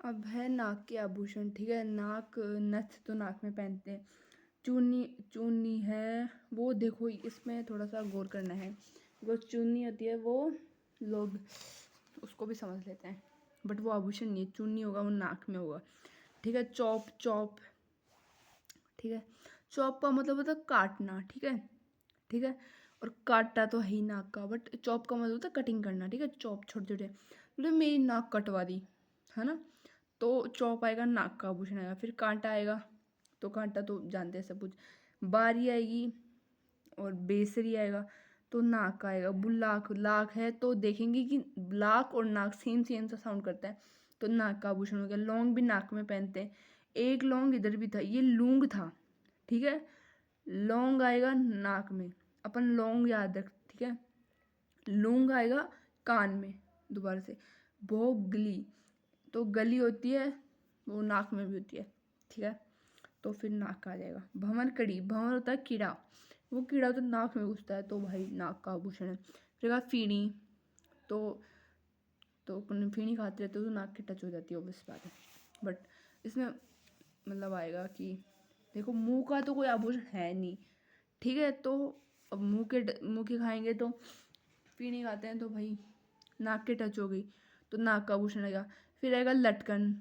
अब है नाक के आभूषण, ठीक है। नाक नथ तो नाक में पहनते हैं। चूनी चूनी है वो, देखो इसमें थोड़ा सा गौर करना है। वो चुन्नी होती है वो लोग उसको भी समझ लेते हैं, बट वो आभूषण नहीं है। चुन्नी होगा वो नाक में होगा, ठीक है। चॉप चॉप, ठीक है। चॉप का मतलब होता है काटना, ठीक है, ठीक है। और काटा तो है ही नाक का, बट चॉप का मतलब होता है कटिंग करना, ठीक है। चॉप छोटे छोटे, मतलब मेरी नाक कटवा दी, है ना, तो चॉप आएगा, नाक का आभूषण आएगा। फिर कांटा आएगा, तो कांटा तो जानते हैं सब कुछ। बारी आएगी और बेसरी आएगा, तो नाक का आएगा। बुलाक लाख है तो देखेंगे कि लाख और नाक सेम सेम सा साउंड करता है, तो नाक का आभूषण हो गया। लौंग भी नाक में पहनते हैं। एक लौंग इधर भी था, ये लूंग था, ठीक है। लौंग आएगा नाक में, अपन लौंग याद रख, ठीक है। लूंग आएगा कान में, दोबारा से। भोगली, तो गली होती है वो नाक में भी होती है, ठीक है। तो फिर नाक का आ जाएगा। भंवर कड़ी, भंवर होता है कीड़ा, वो कीड़ा तो नाक में घुसता है, तो भाई नाक का आभूषण है। फिर कहा फीणी, तो अपन फीणी खाते रहते हो तो नाक की टच हो जाती है, ऑब्वियस बात है। बट इसमें मतलब आएगा कि देखो मुंह का तो कोई आभूषण है नहीं, ठीक है। तो अब मुंह के खाएंगे तो फीणी खाते हैं, तो भाई नाक के टच हो गई, तो नाक का आभूषण आएगा। फिर आएगा लटकन,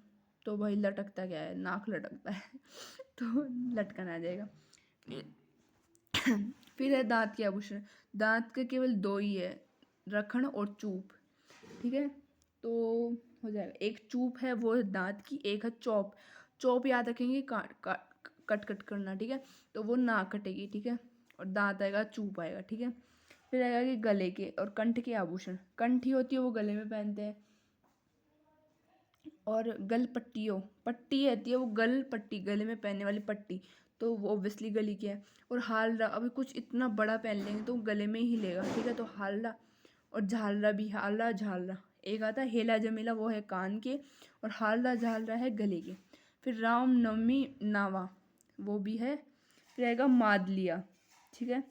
तो भाई लटकता क्या है, नाक लटकता है तो लटकन आ जाएगा। फिर है दांत के आभूषण। दांत के केवल दो ही है, रखण और चूप, ठीक है। तो हो जाएगा, एक चूप है वो है दांत की, एक है चौप। चौप याद रखेंगे, कट कट करना, ठीक है। तो वो नाक कटेगी, ठीक है। और दांत आएगा, चूप आएगा, ठीक है। फिर आएगा कि गले के और कंठ के आभूषण। कंठी होती है वो गले में पहनते हैं। और गल पट्टियों, पट्टी रहती है वो गल पट्टी, गले में पहनने वाली पट्टी, तो वो ऑब्वियसली गली की है। और हालरा, अभी कुछ इतना बड़ा पहन लेंगे तो गले में ही लेगा, ठीक है। तो हालरा और झालरा भी, हालरा झालरा। एक आता है हेला जमेला, वो है कान के, और हालरा झालरा है गले के। फिर राम नवमी नावा, वो भी है। फिर आएगा मादलिया, ठीक है।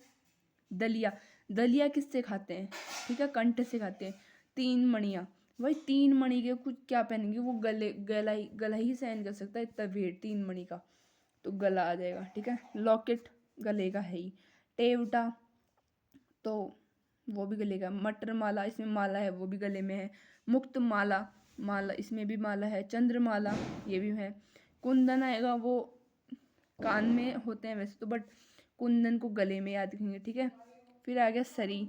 दलिया, दलिया किससे खाते हैं, ठीक है, कंठ से खाते हैं। तीन मणियाँ, भाई तीन मणि के कुछ क्या पहनेंगे, वो गला ही सहन कर सकता है इतना वेट तीन मणि का, तो गला आ जाएगा, ठीक है। लॉकेट गले का है ही। टेवटा, तो वो भी गले का। मटर माला, इसमें माला है वो भी गले में है। मुक्त माला, माला इसमें भी माला है। चंद्रमाला, ये भी है। कुंदन आएगा, वो कान में होते हैं वैसे तो, बट कुंदन को गले में याद रखेंगे, ठीक है। फिर आ गया सरी,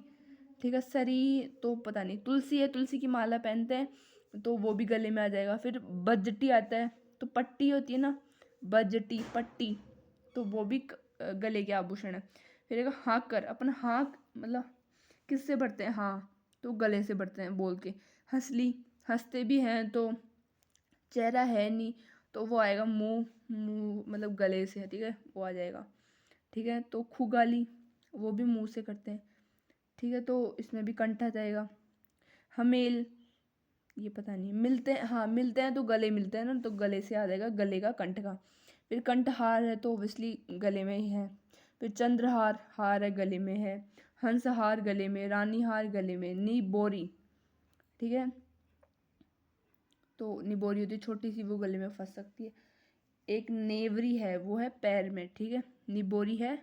ठीक है। सरी तो पता नहीं, तुलसी है, तुलसी की माला पहनते हैं, तो वो भी गले में आ जाएगा। फिर बजटी आता है, तो पट्टी होती है ना, बजटी पट्टी, तो वो भी गले के आभूषण है। फिर एक हाँकर, अपन हाँक मतलब किससे भरते हैं, हाँ, तो गले से भरते हैं बोल के। हंसली, हंसते भी हैं तो चेहरा है नहीं, तो वो आएगा मुंह, मुंह मतलब गले से, ठीक है, वो आ जाएगा, ठीक है। तो खुगाली, वो भी मुंह से करते हैं, ठीक है। तो इसमें भी कंठ आ जाएगा। हमेल, ये पता नहीं, मिलते हैं, हाँ मिलते हैं तो गले मिलते हैं ना, तो गले से आ जाएगा, गले का कंठ का। फिर कंठहार है तो ऑब्वियसली गले में ही है। फिर चंद्रहार, हार है गले में है। हंसहार गले में, रानी हार गले में। निबोरी, ठीक है, तो निबोरी होती है छोटी सी, वो गले में फंस सकती है। एक नेवरी है, वो है पैर में, ठीक है। निबोरी है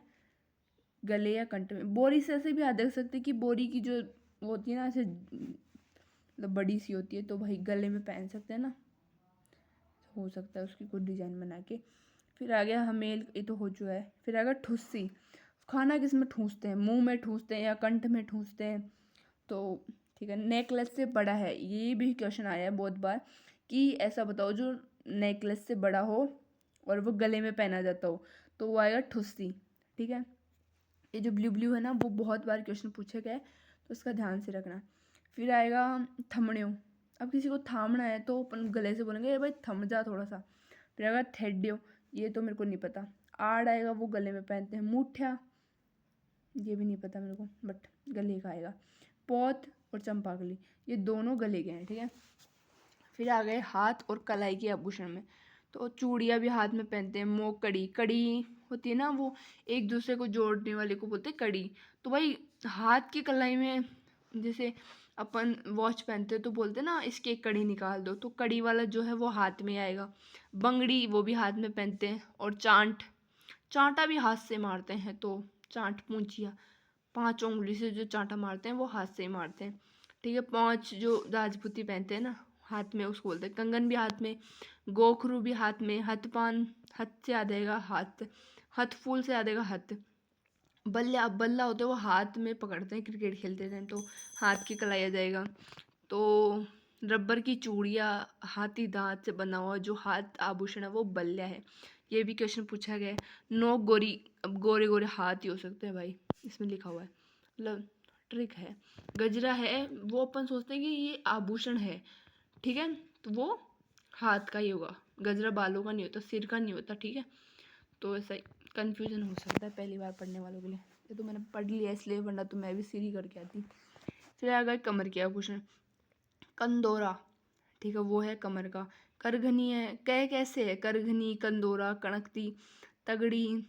गले या कंठ में। बोरी से ऐसे भी याद रख सकते कि बोरी की जो वो होती है ना, ऐसे मतलब बड़ी सी होती है, तो भाई गले में पहन सकते हैं ना, हो सकता है उसकी कोई डिजाइन बना के। फिर आ गया हमेल, ये तो हो चुका है। फिर आ गया ठुस्सी, खाना किस में ठूंसते हैं, मुंह में ठूंसते हैं या कंठ में ठूंसते हैं, तो ठीक है। नेकलेस से बड़ा है, ये भी क्वेश्चन आया है बहुत बार कि ऐसा बताओ जो नेकलेस से बड़ा हो और वो गले में पहना जाता हो, तो वो आएगा ठुस्सी, ठीक है। ये जो ब्लू ब्लू है ना, वो बहुत बार क्वेश्चन पूछे गए, तो इसका ध्यान से रखना। फिर आएगा थमड़ियों, अब किसी को थामना है तो अपन गले से बोलेंगे ये भाई थम जा थोड़ा सा। फिर आएगा थेड्यो, ये तो मेरे को नहीं पता। आड़ आएगा, वो गले में पहनते हैं। मूठा, ये भी नहीं पता मेरे को, बट गले का आएगा। पौध और चंपाकली, ये दोनों गले के हैं, ठीक है। फिर आ गए हाथ और कलाई के आभूषण में, तो चूड़ियाँ भी हाथ में पहनते हैं। मोक कड़ी, कड़ी होती है ना वो एक दूसरे को जोड़ने वाले को बोलते हैं कड़ी, तो भाई हाथ की कलाई में जैसे अपन वॉच पहनते हैं तो बोलते हैं ना इसकी एक कड़ी निकाल दो, तो कड़ी वाला जो है वो हाथ में आएगा। बंगड़ी वो भी हाथ में पहनते हैं। और चांटा भी हाथ से मारते हैं, तो चांट पूंछिया 5 उंगली से जो चांटा मारते हैं वो हाथ से ही मारते हैं। ठीक है, 5 जो राजपूती पहनते हैं ना हाथ में, उसको बोलते हैं। कंगन भी हाथ में, गोखरू भी हाथ में, हथपान, हथ से याद आएगा हाथ, हथ फूल से याद आएगा हथ। बल्ला बल्ला होता है वो हाथ में पकड़ते हैं क्रिकेट खेलते थे, तो हाथ की कलाई आ जाएगा। तो रबर की चूड़ियाँ, हाथी दांत से बना हुआ जो हाथ आभूषण है वो बल्ला है। ये भी क्वेश्चन पूछा गया है। 9 गोरी, अब गोरे गोरे हाथ ही हो सकते हैं भाई, इसमें लिखा हुआ है, मतलब ट्रिक है। गजरा है वो अपन सोचते हैं कि ये आभूषण है, ठीक है, तो वो हाथ का ही होगा। गजरा बालों का नहीं होता, सिर का नहीं होता, ठीक है। तो ऐसा कंफ्यूजन हो सकता है पहली बार पढ़ने वालों के लिए। ये तो मैंने पढ़ लिया इसलिए, वरना तो मैं भी सीरी करके आती। फिर आ गया कमर के आभूषण। कंदोरा, ठीक है, वो है कमर का। करघनी है, कैसे है, करघनी, कंदोरा, कणकती, तगड़ी,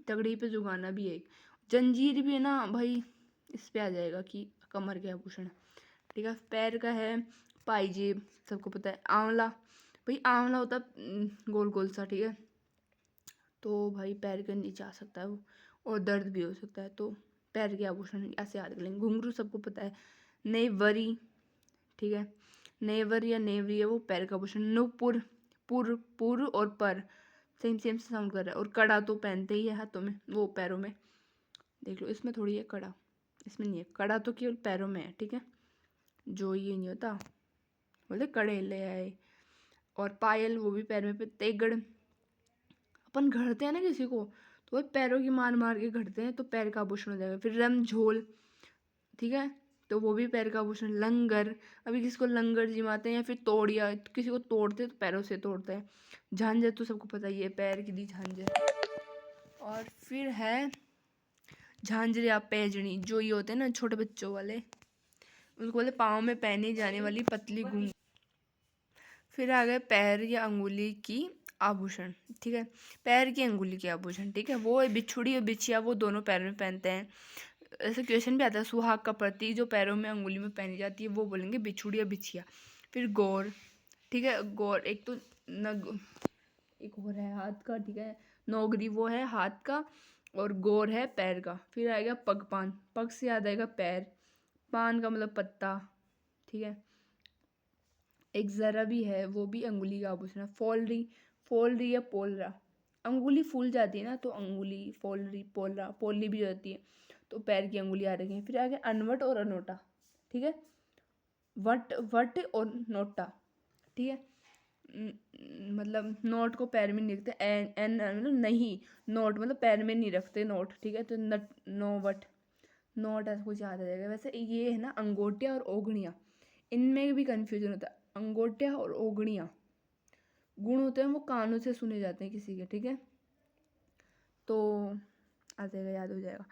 तगड़ी पे जो गाना भी है एक। जंजीर भी है ना भाई, इस पे आ जाएगा कि कमर के आभूषण। ठीक है, पैर का है पाइजेब, सबको पता है। आंवला, भाई आंवला होता गोल गोल सा, ठीक है, तो भाई पैर के नीचे आ सकता है वो, और दर्द भी हो सकता है, तो पैर के आभूषण ऐसे याद कर लेंगे। घुंघरू सबको पता है। नेवरी, ठीक है, नेवर या नेवरी है वो पैर का आभूषण। नुपुर, पुर पुर और पर सेम सेम से साउंड कर रहा है। और कड़ा तो पहनते ही है हाथों में, वो पैरों में, देख लो इसमें थोड़ी है कड़ा, इसमें नहीं है कड़ा, तो केवल पैरों में है, ठीक है, जो ये नहीं होता बोले कड़े ले आए। और पायल वो भी पैर में पे। तेगड़, अपन घड़ते हैं ना किसी को, तो वो पैरों की मार मार के घड़ते हैं, तो पैर का आभूषण हो जाएगा। फिर रमझोल, ठीक है, तो वो भी पैर का आभूषण। लंगर, अभी किसी को लंगर जिमाते हैं या फिर तोड़िया, किसी को तोड़ते हैं तो पैरों से तोड़ते हैं। झांझर तो सबको पता ही है, पैर की दी झांझर। और फिर है झांझर या पैजनी, जो ये होते हैं ना छोटे बच्चों वाले, उनको बोले पाँव में पहनी जाने वाली पतली घुंघ। फिर आ गए पैर या अंगुली की आभूषण, ठीक है, पैर की अंगुली के आभूषण, ठीक है, वो बिछुड़ी और बिछिया वो दोनों पैर में पहनते हैं। ऐसे क्वेश्चन भी आता है, सुहाग का प्रतीक जो पैरों में अंगुली में पहनी जाती है वो बोलेंगे बिछुड़ी या बिछिया। फिर गौर, ठीक है, गौर एक तो नग, एक और है हाथ का, ठीक है, नौगरी वो है हाथ का, और गौर है पैर का। फिर आएगा पगपान, पग से याद आएगा पैर, पान का मतलब पत्ता, ठीक है। एक जरा भी है, वो भी अंगुली का आभूषण है। फोलरी, फोलरी या पोलरा, अंगुली फूल जाती है ना, तो अंगुली, फोलरी, पोलरा, पोलरी भी हो जाती है, तो पैर की अंगुली आ रही है। फिर आगे अनवट और अनोटा, ठीक है, वट वट और नोटा, ठीक है, मतलब नोट को पैर में नहीं रखते, एन एन मतलब नहीं, नोट मतलब पैर में नहीं रखते नोट, ठीक है, तो नट, नो वट, नोट ऐसा कुछ याद आ जाएगा। वैसे ये है ना अंगोटिया और ओगणिया, इनमें भी कन्फ्यूजन होता है। अंगोटिया और ओगणिया गुण होते हैं वो कानों से सुने जाते हैं किसी के, ठीक है, तो आ जाएगा, याद हो जाएगा।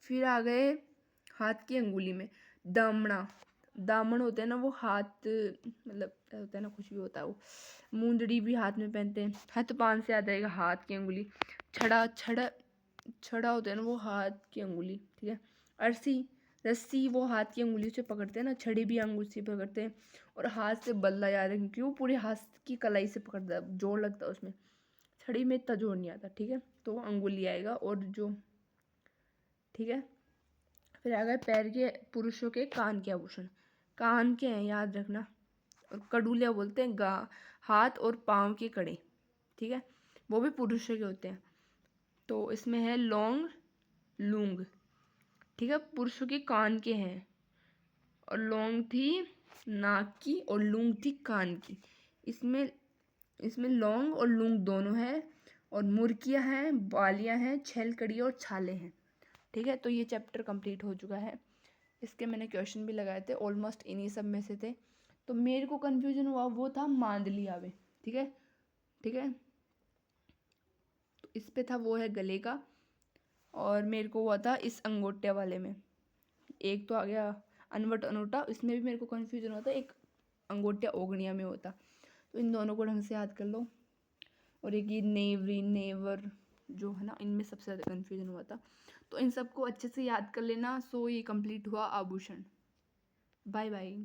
फिर आ गए हाथ की अंगुली में। दामना, दामन होते हैं ना वो हाथ, मतलब क्या होता है ना, कुछ भी होता है वो। मुंदड़ी भी हाथ में पहनते हैं। हाथ पान से याद आएगा हाथ की अंगुली। छड़ा, छड़ा, छड़ा होता है ना वो हाथ की अंगुली, ठीक है। अरसी, रस्सी वो हाथ की अंगुली से पकड़ते हैं ना, छड़ी भी अंगुली से पकड़ते हैं। और हाथ से बल्ला याद है क्योंकि वो पूरे हाथ की कलाई से पकड़ता है, जोर लगता है उसमें, छड़ी में इतना जोर नहीं आता, ठीक है, तो वो अंगुली आएगा। और जो, ठीक है, फिर आ गए पैर के, पुरुषों के कान के आभूषण। कान के हैं याद रखना, और कड़ूलिया बोलते हैं गा, हाथ और पाँव के कड़े, ठीक है, वो भी पुरुषों के होते हैं। तो इसमें है लौंग, लूंग, ठीक है, पुरुषों के कान के हैं। और लौंग थी नाक की और लूंग थी कान की। इसमें इसमें लौंग और लूंग दोनों हैं। और मुर्कियाँ हैं, बालियाँ हैं, छलकड़ी और छाले हैं, ठीक है। तो ये चैप्टर कंप्लीट हो चुका है। इसके मैंने क्वेश्चन भी लगाए थे, ऑलमोस्ट इन्हीं सब में से थे। तो मेरे को कन्फ्यूजन हुआ वो था मांदली आवे, ठीक है, ठीक है, तो इस पे था वो है गले का। और मेरे को हुआ था इस अंगोटिया वाले में। एक तो आ गया अनवट अनोटा, इसमें भी मेरे को कन्फ्यूजन होता, एक अंगोटिया ओगनिया में होता। तो इन दोनों को ढंग से याद कर लो। और एक ये नेवरी, नेवर जो है ना, इनमें सबसे ज़्यादा कन्फ्यूजन हुआ था। तो इन सबको अच्छे से याद कर लेना। सो ये कंप्लीट हुआ आभूषण। Bye bye.